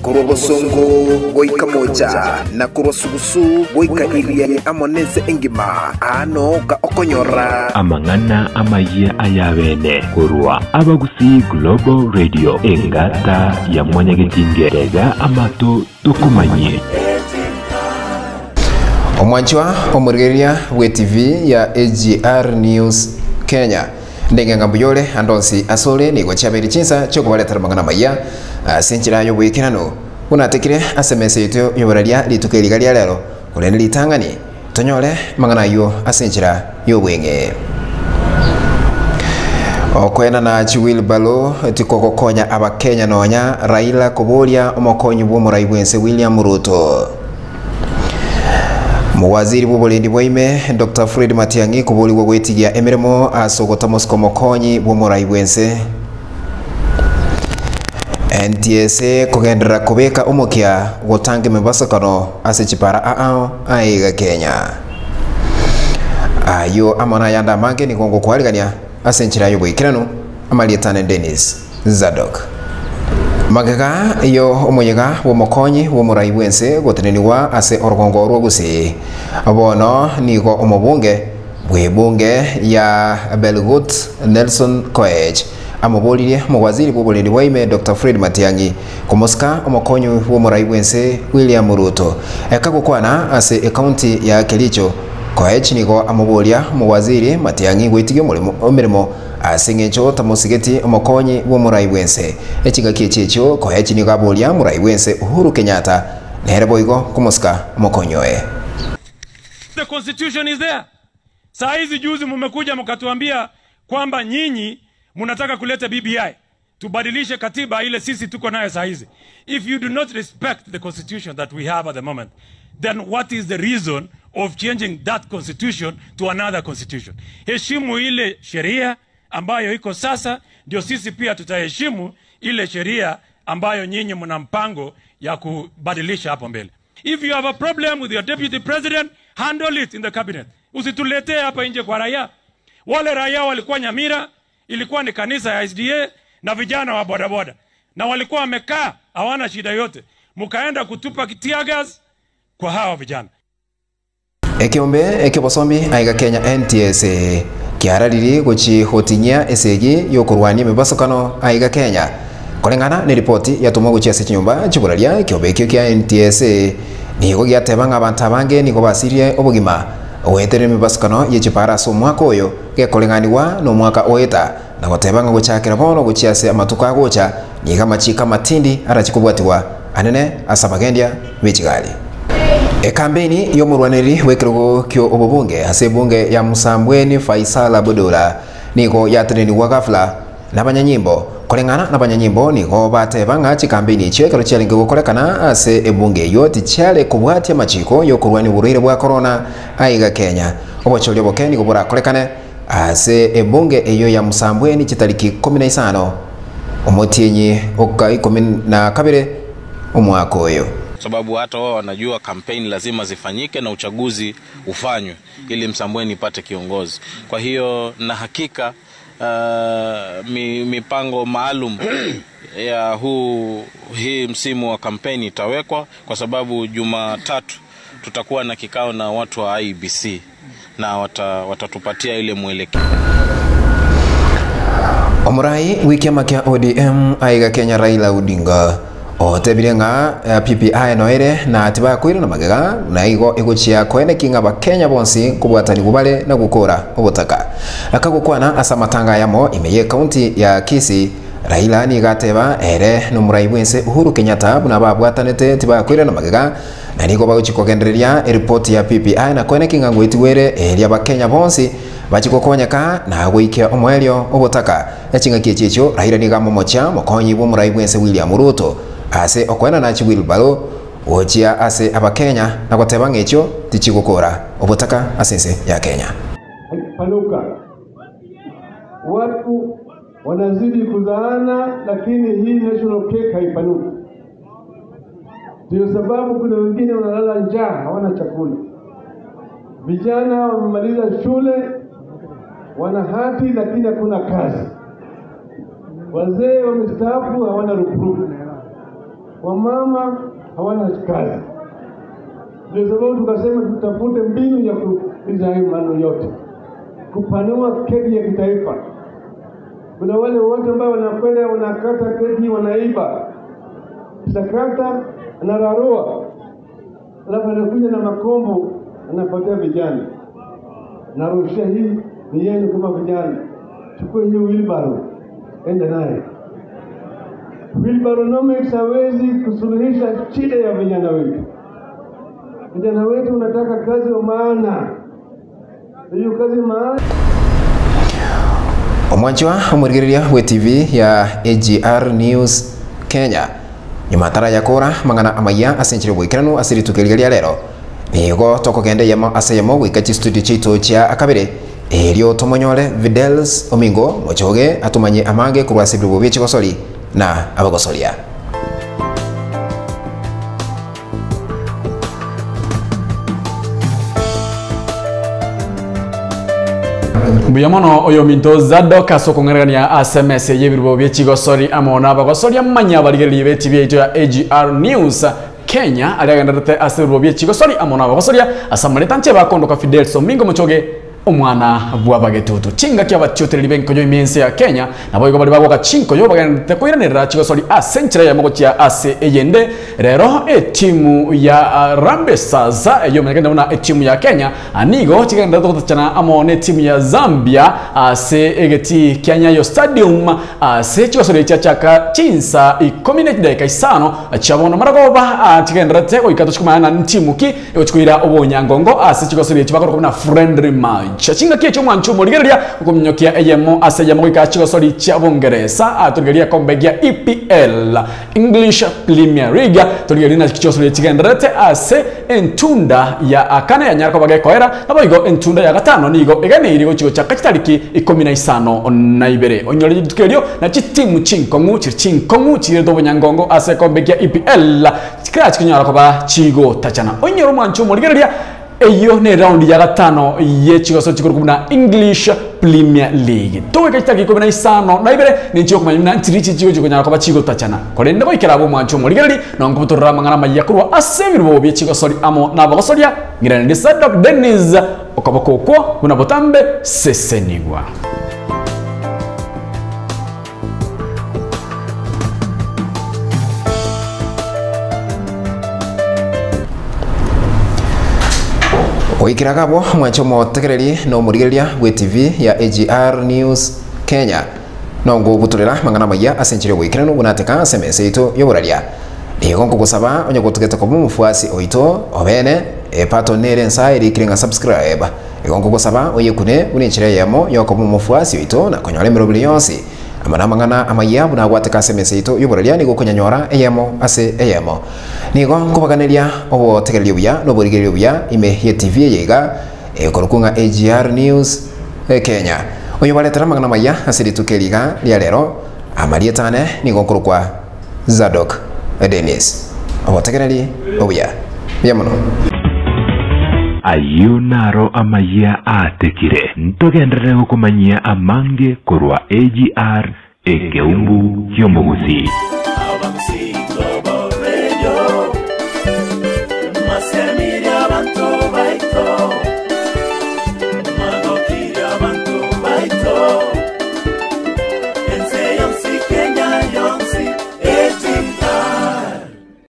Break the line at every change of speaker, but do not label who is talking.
kurobo songo goika moja na kurosugusu goika iriani amoneze engima ano ka okonyora
amangana amaya ayabene kurwa abagusi Global Radio engata ya mwanyagetingerega amato tukumanye
omwanchwa omurgeria we TV ya AGR News Kenya ndenge ngambuyole andonsi asole ni gwachabiri chinsa choko wale taramangana maya senchira yo wikirano unatekire SMS yetu yoboralia litukeligalia lero kulene litangani tonyole mangana yo asenchira yo wenge okwena na Chiwil Balo tikokokonya abakenya nonya Raila Koboria omokonyi bw'omurai bwense William Ruto Muwaziri bw'obulendi bwaime Dr. Fred Matiang'i kubuliwa gwetigia emirimo asogota Moscow mokonyi bw'omurai bwense NTSA kugendera kubeka omukia gotange mebasakano asechipara aiga Kenya ayo amana yanda mange ni gongo kwaligania asenchira yo bwikirano amalietane Dennis Zadok Magaga yo omoyega womokonyi womurai bwense goteneniwa ase orgongo rwogusi abono nigo omobunge bwebunge ya Belgut Nelson Koech amobolirie muwaziri bw'obulendi bwaime Dr. Fred Matiang'i kumoska omokonyi womurai bwense William Ruto ekagukwana ase county ya Kericho Koech nigo amobolia muwaziri Matiang'i gwetigio omirimo asengecho tamusigeti omokonyi bw'omurai bwense ekigaki ekyo Koech nigo abolia murai bwense Uhuru Kenyatta nerebo igo kumoska omokonyoe.
The constitution is there. Saa hizi juzi mmekuja mkatuambia kwamba nyinyi mnataka kuleta BBI tubadilishe katiba ile sisi tuko nayo saa hizi. If you do not respect the constitution that we have at the moment, then what is the reason of changing that constitution to another constitution? Heshimu ile sheria ambayo iko sasa, ndio sisi pia tutaheshimu ile sheria ambayo nyinyi mna mpango ya kubadilisha hapo mbele. If you have a problem with your deputy president, handle it in the cabinet. Usituletee hapa nje kwa raia. Wale raia walikuwa Nyamira, ilikuwa ni kanisa ya SDA na vijana wa bodaboda, na walikuwa wamekaa hawana shida yote, mkaenda kutupa tear gas kwa hawa vijana.
Ekiombe ekibosomi aiga Kenya NTSA kiarariri gochi hotinya esegi yokurwania mebasokano aiga Kenya kolengana ni ripoti yatumwa gochi ase kinyumba chiburalia kiombe ekio kia NTSA nigo giatebanga abantu abange nigo basirie obugima owetere mebasokano yechipara so mwaka oyo gekolenganiwa no mwaka oeta na gotebanga gochakira bono gochi ase amatuka gocha niga machika matindi arachikubwatiwa anene asabagendia bechigali. Kampeni y'omurwaniri w'ekirugo kyo obubunge ase bunge ya Musambweni Faisal Abdullah nigo yateneniwa ghafla n'abanyanyimbo kolengana n'abanyanyimbo nigo batebanga chikampeni ekyo ekero kyalenge gukorekana ase ebunge yo tikyale kubwatia machiko y'okurwanya oburwaire bwa corona aiga Kenya obocholi oboke nigo burakorekane ase ebunge eyo ya Musambweni chitariki 15 omotienyi oka 12 omwaka oyo
sababu hata wao wanajua kampeni lazima zifanyike na uchaguzi ufanywe ili Msambweni ipate kiongozi. Kwa hiyo na hakika mipango maalum ya hii msimu wa kampeni itawekwa kwa sababu Jumatatu tutakuwa na kikao na watu wa IEBC na watatupatia ile mwelekeo.
Omurai wiki ya ODM aiga Kenya Raila Odinga otebirenga PPI noere na atiba kwira na magega na igo egochia kwene kinga bakenya bonsi kubwatani kubale na gukora obotaka akagukwana asamatanga yamo imeye county ya Kisii Raila ni gateba ere no murai bwense Uhuru Kenyatta buna babwatanete tiba kwira na magega na nigo baguchikogendereria report ya PPI na kwene kinga ngwetiwere eria bakenya bonsi bachikokonyaka na gwikia omwelio obotaka echinga kiechio Raila ni gamomocha mokonyi bw'omurai bwense William Ruto ase okwena na Chiwil Balo ochia ase abakenya na gotebanga ekyo tichigukora obotaka asense ya Kenya
panuka watu wanazidi kuzaana lakini hii national cake haipanuki. Ndio sababu kuna wengine wanalala njaa hawana chakula. Vijana wamemaliza shule wana hati lakini hakuna kazi. Wazee wamestaafu hawana rupurupu. wamama hawana kazi. Ndio sababu tukasema tutafute mbinu ya kuiza hayo maneno yote, kupanua keki ya kitaifa. Kuna wale wote ambao wanakwenda wanakata keki, wanaiba, sakata anararua, alafu anakuja na makombo anapatia vijana, narushia hii ni yenu kama vijana, chukua hiyo wheelbarrow enda naye. Wheelbarrownomics hawezi kusuluhisha shida ya vijana wetu. Vijana wetu unataka kazi wa maana, hiyo kazi maana.
Omwanchwa omurigiriria we TV ya AGR News Kenya nyamatara yakora mangana amaya asenchire bwikiranu asiritukiriria lero nigo tokogende yamo aseyamo gwikachi studio chito cha akabere elio tomonyole Videls Omingo mochoge atumanye amange kurwasibiri bobye chigosori na abagosoria.
Buyamono oyo minto Zadok asokongania SMS yebirubo byechigosori amona abagosoria manya baligeri be TV ya AGR News Kenya aliagandate asirubo byechigosori amona abagosoria asamareta nche bakondoka Fidel Omingo mochoge omwana bwabagetutu chinga kya bachotereri benko yo imense ya Kenya nabo igo bali bagwa chinko yo bagandate koiranira chigosori asenchira ya mogochya ase eyende rero timu ya Rambesters yo megenda una timu ya Kenya anigo chigenda tokotachana amone timu ya Zambia ase egeti Kenya yo stadium ase chigosori chaka chinsa 10 dakika isano chabono maragoba chigenda teko ikatoshikana timu ki yochikuira obonyangongo ase chigosori chibakoro na friendly match chinga kiecho mwanchu murigeria kumnyokia eyemo aseyemo gikachigo sori cha Bongereza aturigeria kombegia EPL English Premier League turigeria na kicho sori chigenderete ase entunda ya akane ya nyarako bage koera naboigo entunda ya gatano nigo egane irigo chigo cha kachitariki 15 na ibere onyori tukerio na chitimu chinkongu chire do bonyangongo ase kombegia EPL scratch kinyara koba chigo tachana onyoro mwanchu murigeria eyo ne round ya gatano ye chigoso chikurukuna English Premier League towe kachitaki 15 na ibere ninchiyo kumanyina ntirichi chigo chigo nyara kwa chigo tachana kolende boikerabo mwancho murigereri nongobutorra mangana mayakurwa asebirbo bye chigosori amo nabagosoria ngirane ndi Zadok Dennis okabokoko kuna botambe sesenigwa.
Oikiragabo mwanchomo tekereri no murigeria we TV ya AGR News Kenya nongo buturira mangana maya asenchire gwikirano gunateka SMS ito yoboraria nigo ngugusaba onye gutugeta ko mumufuasi oito obene pato nere nsairi kirenga subscribe nigo ngugusaba oyekune uninchire yamo yoko mumufuasi oito na konyole mirobili yonsi amana mangana amaya buna gwateka SMS ito yoboraria nigo kunyanyora eyamo ase eyamo nigo ngubaganeria obo tekereri buya no burigeria buya ime ye TV yega korukunga AGR News Kenya oyo baletera mangana maya asiritukeriga lia lero amarietane nigo kurukwa Zadok Dennis obo tekereri obuya yamono
ayunaro amaya atekire ntogendere kumanyia amange kurwa AGR ekeumbu yomugusi.